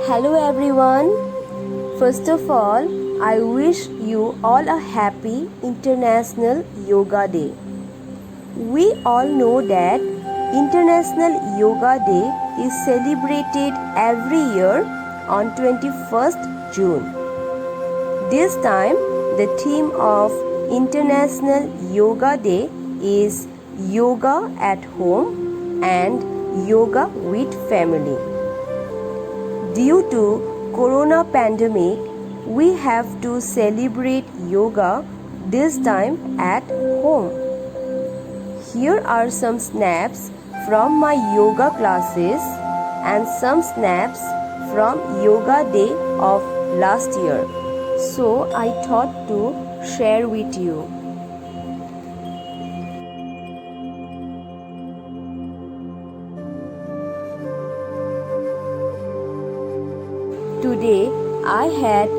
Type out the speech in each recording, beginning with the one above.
Hello everyone. First of all, I wish you all a happy International Yoga Day. We all know that International Yoga Day is celebrated every year on 21st June. This time, the theme of International Yoga Day is Yoga at Home and Yoga with Family. Due to Corona pandemic, we have to celebrate yoga this time at home. Here are some snaps from my yoga classes and some snaps from Yoga Day of last year. So I thought to share with you. Today I had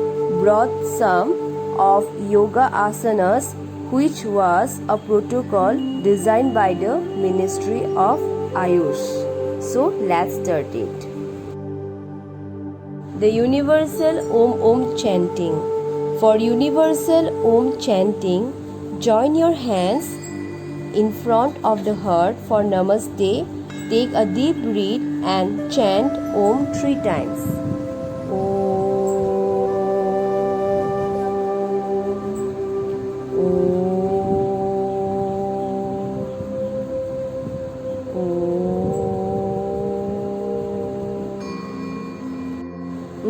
brought some of yoga asanas which was a protocol designed by the Ministry of Ayush. So let's start it. The universal Om Om chanting. For universal Om chanting, join your hands in front of the heart for Namaste. Take a deep breath and chant Om 3 times.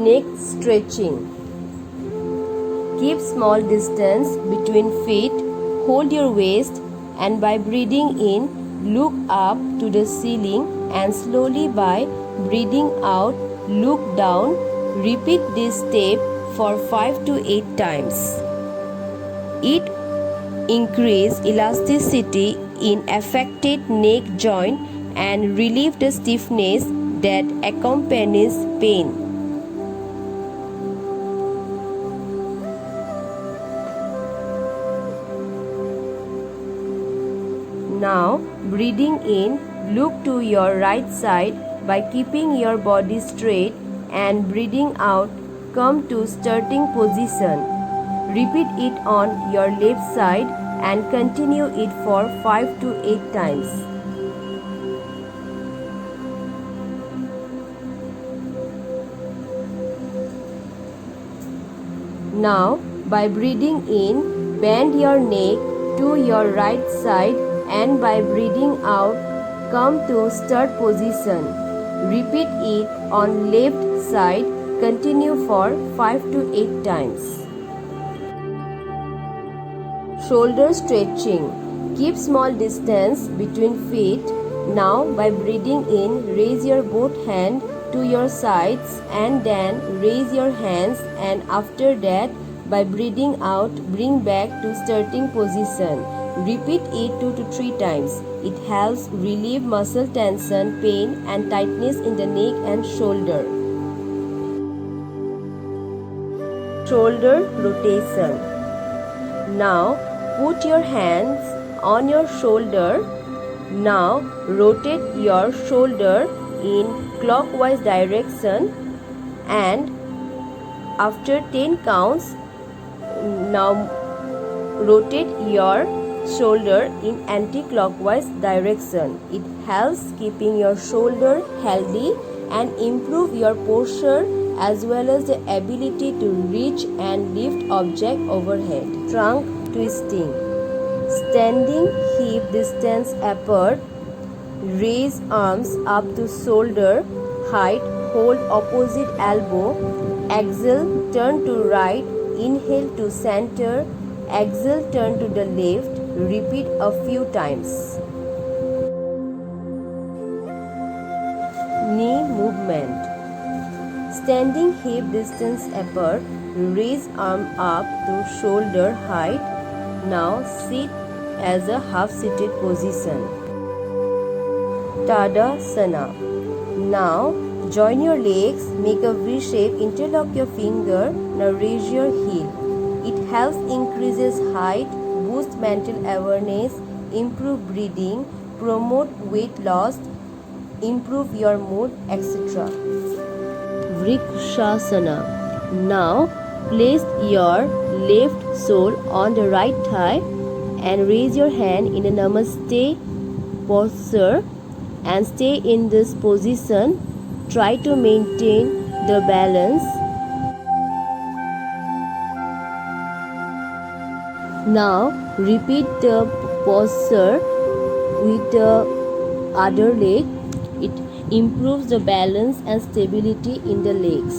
Neck stretching. Keep small distance between feet, hold your waist, and by breathing in, look up to the ceiling, and slowly by breathing out, look down. Repeat this step for 5 to 8 times. It increases elasticity in affected neck joint and relieve the stiffness that accompanies pain. Now, breathing in, look to your right side by keeping your body straight, and breathing out, come to starting position. Repeat it on your left side and continue it for 5 to 8 times. Now, by breathing in, bend your neck to your right side, and by breathing out, come to start position. Repeat it on left side. Continue for 5 to 8 times. Shoulder stretching. Keep small distance between feet. Now by breathing in, raise your both hands to your sides and then raise your hands, and after that by breathing out, bring back to starting position. Repeat it 2 to 3 times. It helps relieve muscle tension, pain and tightness in the neck and shoulder. Shoulder rotation. Now put your hands on your shoulder. Now rotate your shoulder in clockwise direction, and after 10 counts, now rotate your shoulder in anti-clockwise direction. It helps keeping your shoulder healthy and improve your posture as well as the ability to reach and lift object overhead. Trunk twisting. Standing hip distance apart. Raise arms up to shoulder height. Hold opposite elbow. Exhale, turn to right. Inhale to center. Exhale, turn to the left. Repeat a few times. Knee movement. Standing hip distance apart, raise arm up to shoulder height. Now sit as a half-seated position. Tadasana. Now join your legs, make a V shape, interlock your finger. Now raise your heel. It helps increases height, boost mental awareness, improve breathing, promote weight loss, improve your mood, etc. Vrikshasana. Now place your left sole on the right thigh and raise your hand in a Namaste posture and stay in this position. Try to maintain the balance. Now repeat the posture with the other leg. It improves the balance and stability in the legs.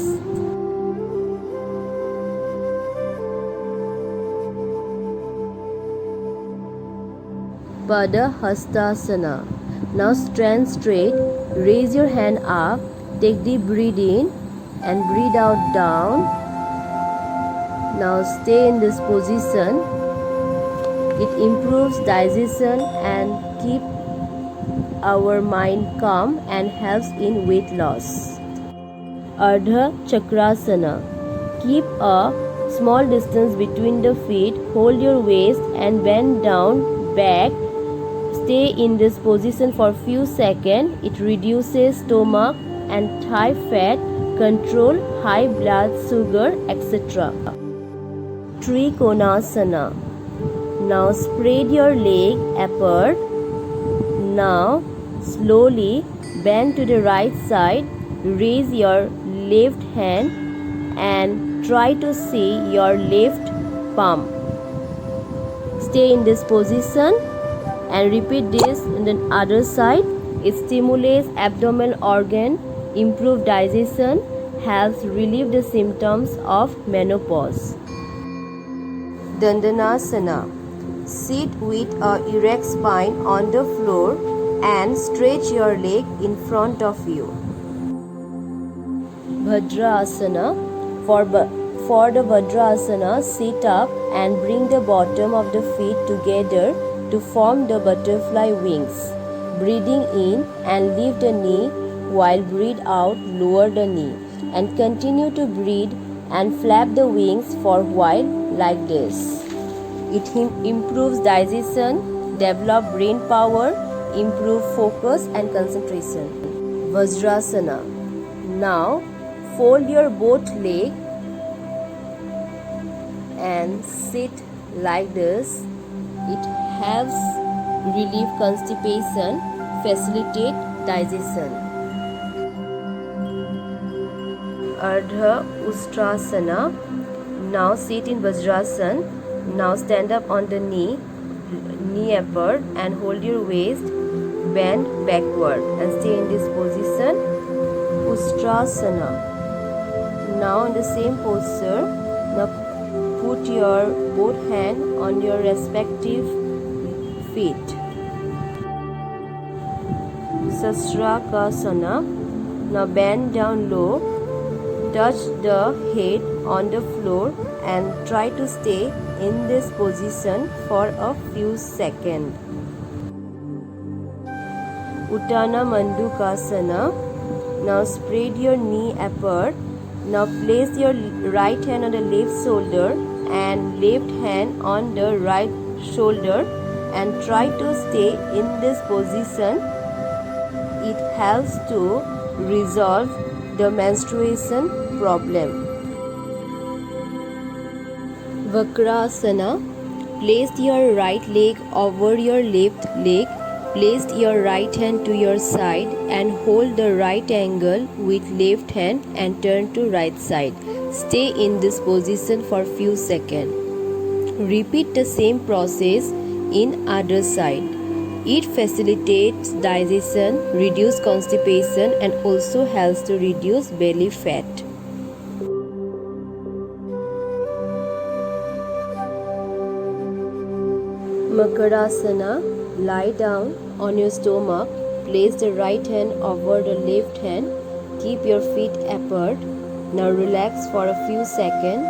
Padahastasana. Now stand straight, raise your hand up, take deep breath in and breathe out down. Now stay in this position. It improves digestion and keep our mind calm and helps in weight loss. Ardha Chakrasana. Keep a small distance between the feet, hold your waist and bend down back. Stay in this position for few seconds. It reduces stomach and thigh fat, control high blood sugar, etc. Trikonasana. Now spread your leg apart. Now slowly bend to the right side. Raise your left hand and try to see your left palm. Stay in this position and repeat this in the other side. It stimulates abdominal organ, improves digestion, helps relieve the symptoms of menopause. Dandanasana. Sit with a erect spine on the floor and stretch your leg in front of you. Bhadrasana. For the Bhadrasana, sit up and bring the bottom of the feet together to form the butterfly wings. Breathing in and lift the knee while breathe out, lower the knee and continue to breathe and flap the wings for a while like this. It improves digestion, develop brain power, improve focus and concentration. Vajrasana. Now fold your both legs and sit like this. It helps relieve constipation, facilitate digestion. Ardha Ustrasana. Now sit in Vajrasana. Now stand up on the knee apart and hold your waist, bend backward and stay in this position. Ustrasana. Now in the same posture, now put your both hands on your respective feet. Sasrakasana. Now bend down low, touch the head on the floor and try to stay in this position for a few seconds. Uttana Mandukasana. Now spread your knee apart. Now place your right hand on the left shoulder and left hand on the right shoulder and try to stay in this position. It helps to resolve the menstruation problem. Vakrasana. Place your right leg over your left leg. Place your right hand to your side and hold the right angle with left hand and turn to right side. Stay in this position for few seconds. Repeat the same process in other side. It facilitates digestion, reduce constipation and also helps to reduce belly fat. Makarasana. Lie down on your stomach. Place the right hand over the left hand. Keep your feet apart. Now relax for a few seconds.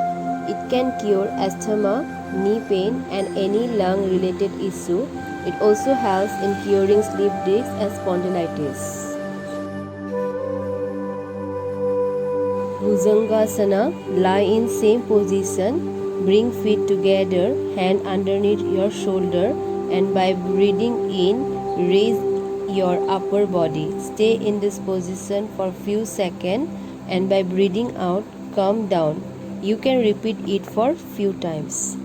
It can cure asthma, knee pain and any lung related issue. It also helps in curing slip discs and spondylitis. Bhujangasana. Lie in same position. Bring feet together, hand underneath your shoulder and by breathing in, raise your upper body. Stay in this position for few seconds. and by breathing out, calm down. You can repeat it for few times.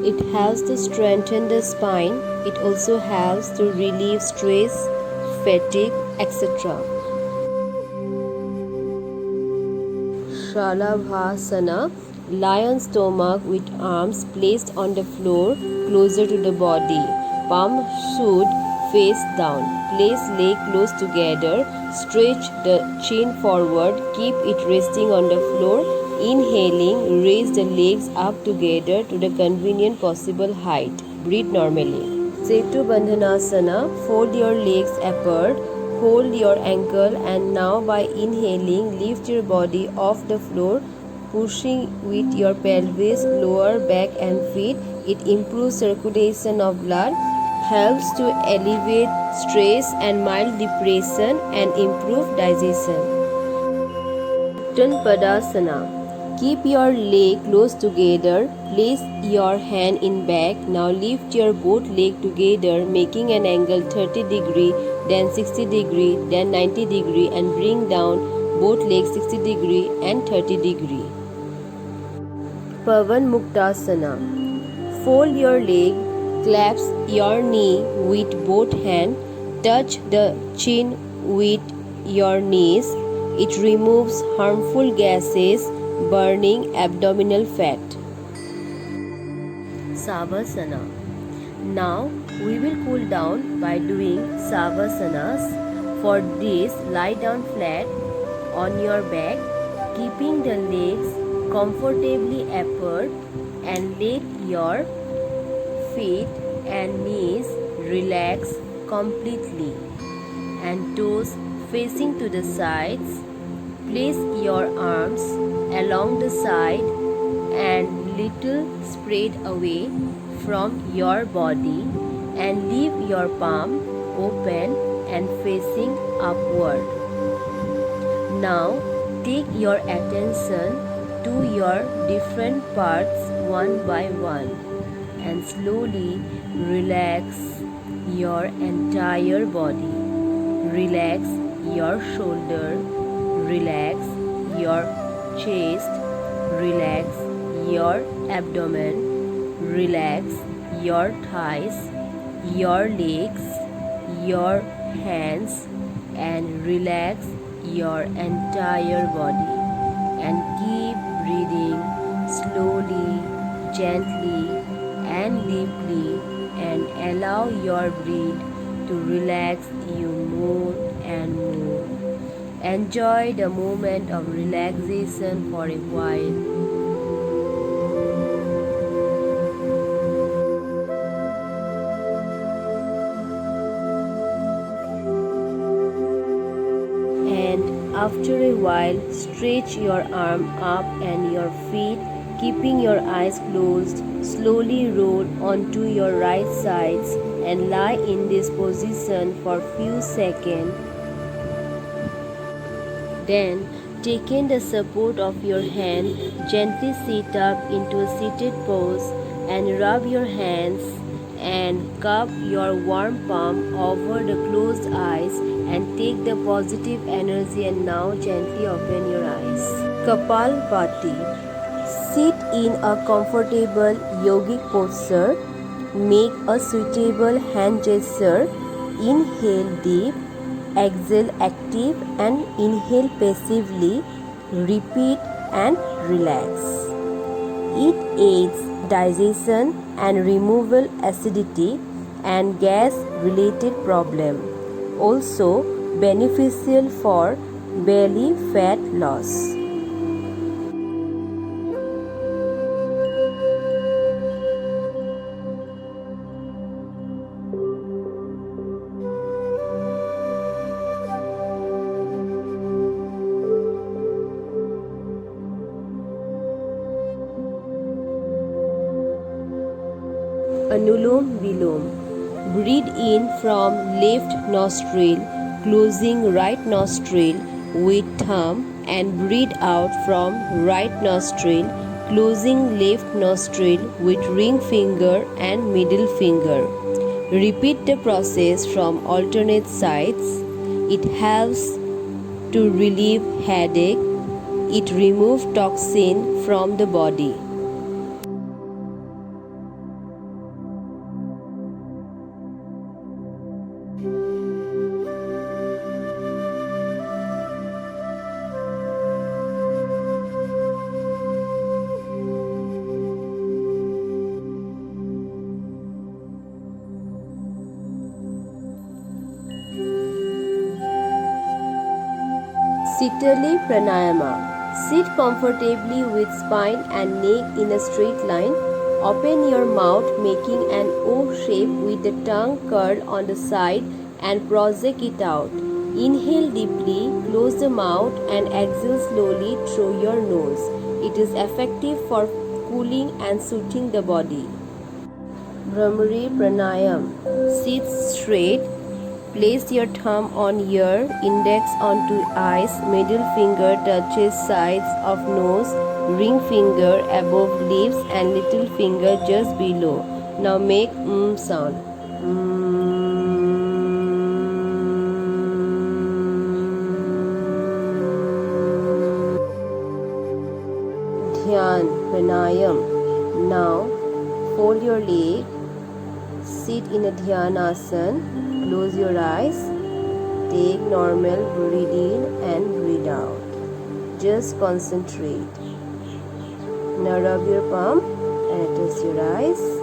It helps to strengthen the spine. It also helps to relieve stress, fatigue, etc. Shalabhasana. Lie on stomach with arms placed on the floor closer to the body. Palm should face down. Place leg close together. Stretch the chin forward. Keep it resting on the floor. Inhaling, raise the legs up together to the convenient possible height. Breathe normally. Setu Bandhanasana. Fold your legs apart. Hold your ankle and now by inhaling, lift your body off the floor, pushing with your pelvis, lower back and feet. It improves circulation of blood, helps to alleviate stress and mild depression and improve digestion. Uttan Padasana. Keep your leg close together. Place your hand in back. Now lift your both leg together, making an angle 30 degree, then 60 degree, then 90 degree, and bring down both legs 60 degree and 30 degree. Pavan Muktasana. Fold your leg, clasp your knee with both hands, touch the chin with your knees. It removes harmful gases, burning abdominal fat. Savasana. Now we will cool down by doing Savasanas. For this, lie down flat on your back, keeping the legs comfortably apart and let your feet and knees relax completely and toes facing to the sides. Place your arms along the side and little spread away from your body and leave your palm open and facing upward. Now take your attention to your different parts one by one and slowly relax your entire body. Relax your shoulder, relax your chest, relax your abdomen, relax your thighs, your legs, your hands, and relax your entire body. And keep breathing slowly, gently, and deeply, and allow your breath to relax you more and more. Enjoy the moment of relaxation for a while. And after a while, stretch your arm up and your feet, keeping your eyes closed. Slowly roll onto your right sides and lie in this position for few seconds. Then, taking the support of your hand, gently sit up into a seated pose and rub your hands and cup your warm palm over the closed eyes and take the positive energy and now gently open your eyes. Kapalbhati. Sit in a comfortable yogic posture. Make a suitable hand gesture. Inhale deep. Exhale active and inhale passively. Repeat and relax. It aids digestion and removal acidity and gas related problem. Also beneficial for belly fat loss. Anulom Vilom. Breathe in from left nostril, closing right nostril with thumb, and breathe out from right nostril, closing left nostril with ring finger and middle finger. Repeat the process from alternate sides. It helps to relieve headache, It removes toxin from the body. Sitali Pranayama. Sit comfortably with spine and neck in a straight line. Open your mouth, making an O shape with the tongue curled on the side and project it out. Inhale deeply, close the mouth, and exhale slowly through your nose. It is effective for cooling and soothing the body. Bhramari Pranayam. Sit straight. Place your thumb on ear, index onto eyes, middle finger touches sides of nose, ring finger above lips and little finger just below. Now make sound. Dhyan Pranayam. Now fold your leg, sit in a Dhyanasana. Close your eyes, take normal breathe in and breathe out. Just concentrate. Now rub your palm and adjust your eyes.